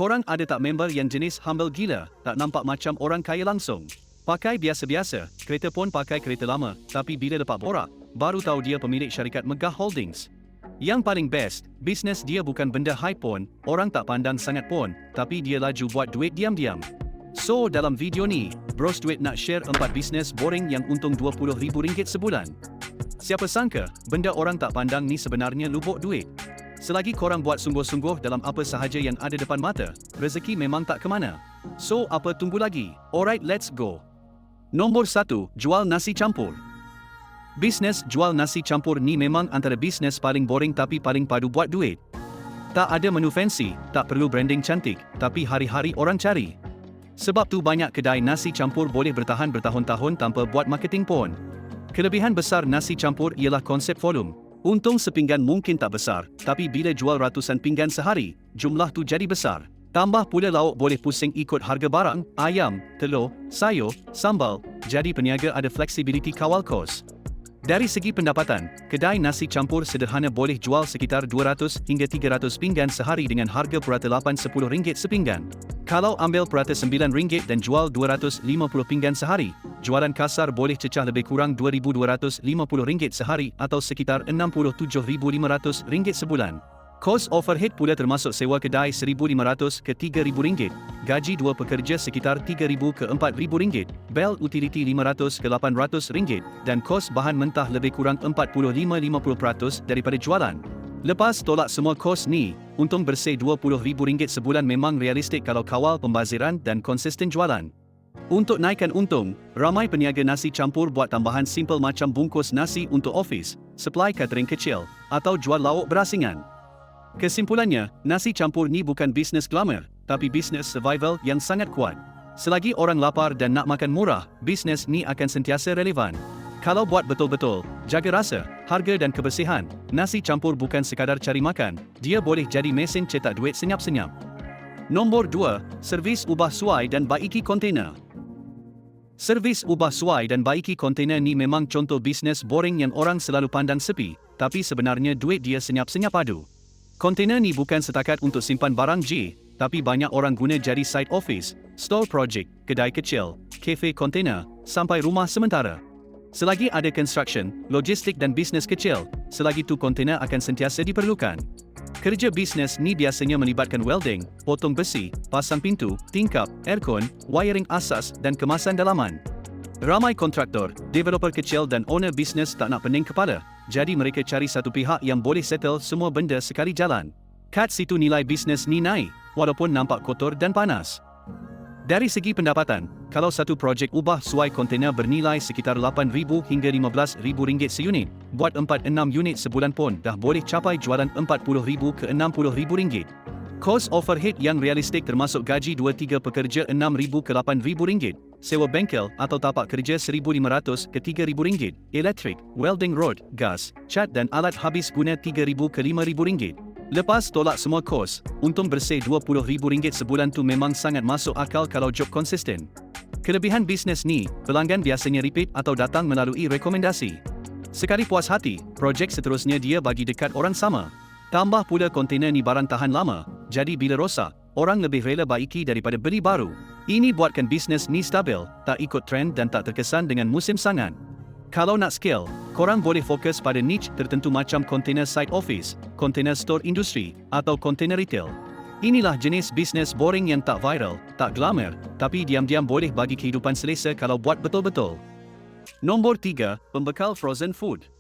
Korang ada tak member yang jenis humble gila, tak nampak macam orang kaya langsung? Pakai biasa-biasa, kereta pun pakai kereta lama, tapi bila dapat borak, baru tahu dia pemilik syarikat megah holdings. Yang paling best, bisnes dia bukan benda hype pun, orang tak pandang sangat pun, tapi dia laju buat duit diam-diam. So, dalam video ni, Bros Duit nak share 4 bisnes boring yang untung RM20,000 sebulan. Siapa sangka, benda orang tak pandang ni sebenarnya lubuk duit. Selagi korang buat sungguh-sungguh dalam apa sahaja yang ada depan mata, rezeki memang tak ke mana. So, apa tunggu lagi? Alright, let's go. Nombor 1, jual nasi campur. Bisnes jual nasi campur ni memang antara bisnes paling boring tapi paling padu buat duit. Tak ada menu fancy, tak perlu branding cantik, tapi hari-hari orang cari. Sebab tu banyak kedai nasi campur boleh bertahan bertahun-tahun tanpa buat marketing pun. Kelebihan besar nasi campur ialah konsep volume. Untung sepinggan mungkin tak besar, tapi bila jual ratusan pinggan sehari, jumlah tu jadi besar. Tambah pula lauk boleh pusing ikut harga barang, ayam, telur, sayur, sambal, jadi peniaga ada flexibility kawal kos. Dari segi pendapatan, kedai nasi campur sederhana boleh jual sekitar 200 hingga 300 pinggan sehari dengan harga purata RM8-10 sepinggan. Kalau ambil purata RM9 dan jual 250 pinggan sehari, jualan kasar boleh cecah lebih kurang RM2,250 sehari atau sekitar RM67,500 sebulan. Kos overhead pula termasuk sewa kedai RM1,500 ke RM3,000, gaji dua pekerja sekitar RM3,000 ke RM4,000, bel utility RM500 ke RM800, dan kos bahan mentah lebih kurang 45-50% daripada jualan. Lepas tolak semua kos ni, untung bersih RM20,000 sebulan memang realistik kalau kawal pembaziran dan konsisten jualan. Untuk naikkan untung, ramai peniaga nasi campur buat tambahan simple macam bungkus nasi untuk office, supply catering kecil, atau jual lauk berasingan. Kesimpulannya, nasi campur ni bukan bisnes glamour, tapi bisnes survival yang sangat kuat. Selagi orang lapar dan nak makan murah, bisnes ni akan sentiasa relevan. Kalau buat betul-betul, jaga rasa, harga dan kebersihan, nasi campur bukan sekadar cari makan, dia boleh jadi mesin cetak duit senyap-senyap. Nombor 2, servis ubah suai dan baiki kontainer. Servis ubah suai dan baiki kontainer ni memang contoh bisnes boring yang orang selalu pandang sepi, tapi sebenarnya duit dia senyap-senyap padu. Kontainer ni bukan setakat untuk simpan barang je, tapi banyak orang guna jadi site office, store project, kedai kecil, kafe kontainer, sampai rumah sementara. Selagi ada construction, logistik dan bisnes kecil, selagi tu kontainer akan sentiasa diperlukan. Kerja bisnes ni biasanya melibatkan welding, potong besi, pasang pintu, tingkap, aircon, wiring asas dan kemasan dalaman. Ramai kontraktor, developer kecil dan owner bisnes tak nak pening kepala, jadi mereka cari satu pihak yang boleh settle semua benda sekali jalan. Kat situ nilai bisnes ni naik, walaupun nampak kotor dan panas. Dari segi pendapatan, kalau satu projek ubah suai kontainer bernilai sekitar RM8,000 hingga RM15,000 seunit, buat 4-6 unit sebulan pun dah boleh capai jualan RM40,000 ke RM60,000. Kos overhead yang realistik termasuk gaji 2-3 pekerja RM6,000 ke RM8,000, sewa bengkel atau tapak kerja RM1,500 ke RM3,000, elektrik, welding rod, gas, cat dan alat habis guna RM3,000 ke RM5,000. Lepas tolak semua kos, untung bersih RM20,000 sebulan tu memang sangat masuk akal kalau job konsisten. Kelebihan bisnes ni, pelanggan biasanya repeat atau datang melalui rekomendasi. Sekali puas hati, projek seterusnya dia bagi dekat orang sama. Tambah pula kontainer ni barang tahan lama, jadi bila rosak, orang lebih rela baiki daripada beli baru. Ini buatkan bisnes ni stabil, tak ikut trend dan tak terkesan dengan musim sangat. Kalau nak scale, korang boleh fokus pada niche tertentu macam kontainer site office, kontainer store industri, atau kontainer retail. Inilah jenis bisnes boring yang tak viral, tak glamour, tapi diam-diam boleh bagi kehidupan selesa kalau buat betul-betul. Nombor 3, pembekal frozen food.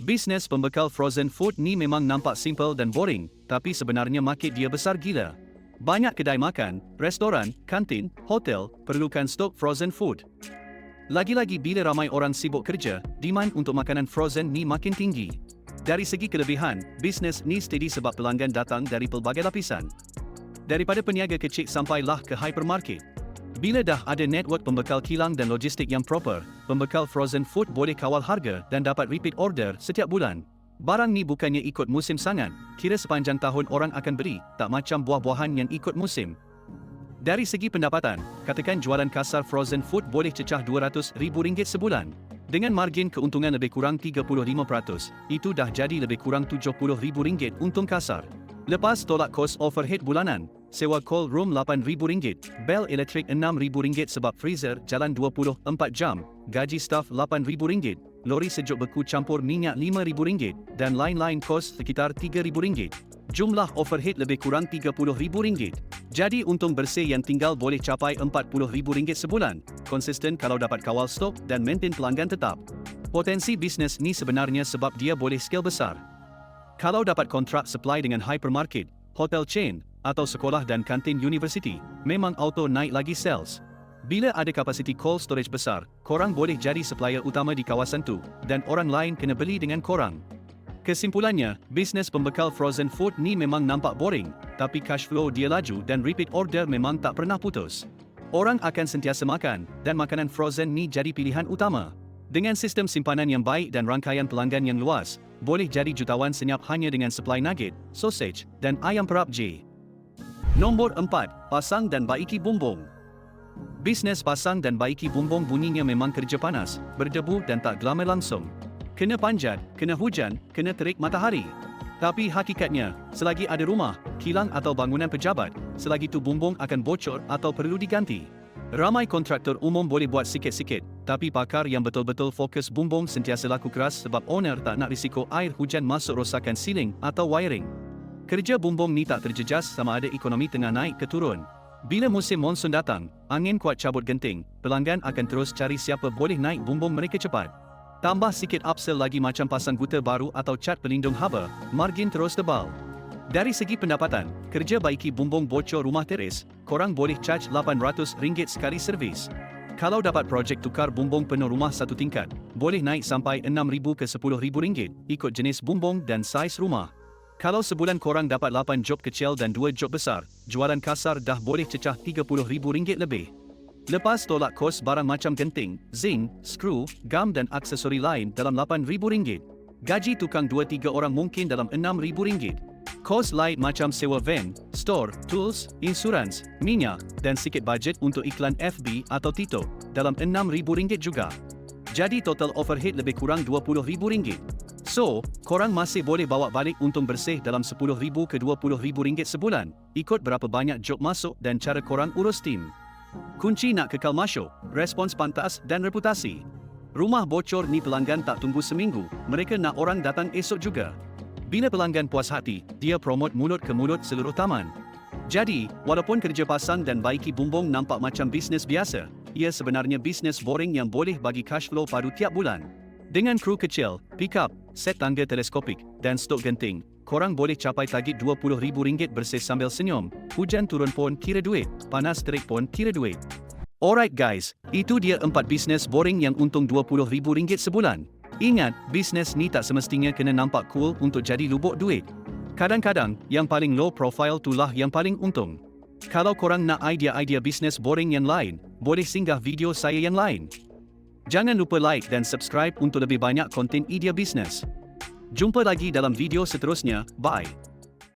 Bisnes pembekal frozen food ni memang nampak simple dan boring, tapi sebenarnya market dia besar gila. Banyak kedai makan, restoran, kantin, hotel perlukan stok frozen food. Lagi-lagi bila ramai orang sibuk kerja, demand untuk makanan frozen ni makin tinggi. Dari segi kelebihan, bisnes ni steady sebab pelanggan datang dari pelbagai lapisan. Daripada peniaga kecil sampailah ke hypermarket. Bila dah ada network pembekal kilang dan logistik yang proper, pembekal frozen food boleh kawal harga dan dapat repeat order setiap bulan. Barang ni bukannya ikut musim sangat, kira sepanjang tahun orang akan beli, tak macam buah-buahan yang ikut musim. Dari segi pendapatan, katakan jualan kasar frozen food boleh cecah RM200,000 sebulan. Dengan margin keuntungan lebih kurang 35%, itu dah jadi lebih kurang RM70,000 untung kasar. Lepas tolak kos overhead bulanan, sewa cold room RM8,000, bel elektrik RM6,000 sebab freezer jalan 24 jam, gaji staf RM8,000, lori sejuk beku campur minyak RM5,000 dan lain-lain kos sekitar RM3,000. Jumlah overhead lebih kurang RM30,000. Jadi untung bersih yang tinggal boleh capai RM40,000 sebulan, konsisten kalau dapat kawal stok dan maintain pelanggan tetap. Potensi bisnes ni sebenarnya sebab dia boleh scale besar. Kalau dapat kontrak supply dengan hypermarket, hotel chain, atau sekolah dan kantin universiti, memang auto naik lagi sales. Bila ada kapasiti cold storage besar, korang boleh jadi supplier utama di kawasan tu, dan orang lain kena beli dengan korang. Kesimpulannya, bisnes pembekal frozen food ni memang nampak boring, tapi cash flow dia laju dan repeat order memang tak pernah putus. Orang akan sentiasa makan, dan makanan frozen ni jadi pilihan utama. Dengan sistem simpanan yang baik dan rangkaian pelanggan yang luas, boleh jadi jutawan senyap hanya dengan supply nugget, sausage, dan ayam perap je. Nombor 4, pasang dan baiki bumbung. Bisnes pasang dan baiki bumbung bunyinya memang kerja panas, berdebu dan tak glamour langsung. Kena panjat, kena hujan, kena terik matahari. Tapi hakikatnya, selagi ada rumah, kilang atau bangunan pejabat, selagi tu bumbung akan bocor atau perlu diganti. Ramai kontraktor umum boleh buat sikit-sikit, tapi pakar yang betul-betul fokus bumbung sentiasa laku keras sebab owner tak nak risiko air hujan masuk rosakan siling atau wiring. Kerja bumbung ni tak terjejas sama ada ekonomi tengah naik ke turun. Bila musim monsun datang, angin kuat cabut genting, pelanggan akan terus cari siapa boleh naik bumbung mereka cepat. Tambah sikit upsell lagi macam pasang guta baru atau cat pelindung haba, margin terus tebal. Dari segi pendapatan, kerja baiki bumbung bocor rumah teres, korang boleh charge RM800 sekali servis. Kalau dapat projek tukar bumbung penuh rumah satu tingkat, boleh naik sampai RM6,000 ke RM10,000, ikut jenis bumbung dan saiz rumah. Kalau sebulan korang dapat 8 job kecil dan 2 job besar, jualan kasar dah boleh cecah RM30,000 lebih. Lepas tolak kos barang macam genting, zinc, skru, gam dan aksesori lain dalam RM8,000. Gaji tukang 2-3 orang mungkin dalam RM6,000. Kos lain macam sewa van, store, tools, insurans, minyak dan sikit bajet untuk iklan FB atau TikTok dalam RM6,000 juga. Jadi total overhead lebih kurang RM20,000. So, korang masih boleh bawa balik untung bersih dalam RM10,000 ke RM20,000 sebulan, ikut berapa banyak job masuk dan cara korang urus tim. Kunci nak kekal masyuk, respons pantas dan reputasi. Rumah bocor ni pelanggan tak tunggu seminggu, mereka nak orang datang esok juga. Bila pelanggan puas hati, dia promote mulut ke mulut seluruh taman. Jadi, walaupun kerja pasang dan baiki bumbung nampak macam bisnes biasa, ia sebenarnya bisnes boring yang boleh bagi cash flow padu tiap bulan. Dengan kru kecil, pick-up, set tangga teleskopik, dan stok genting, korang boleh capai target RM20,000 bersih sambil senyum. Hujan turun pun kira duit, panas terik pun kira duit. Alright guys, itu dia 4 bisnes boring yang untung RM20,000 sebulan. Ingat, bisnes ni tak semestinya kena nampak cool untuk jadi lubuk duit. Kadang-kadang, yang paling low profile tulah yang paling untung. Kalau korang nak idea-idea bisnes boring yang lain, boleh singgah video saya yang lain. Jangan lupa like dan subscribe untuk lebih banyak konten idea bisnes. Jumpa lagi dalam video seterusnya, bye.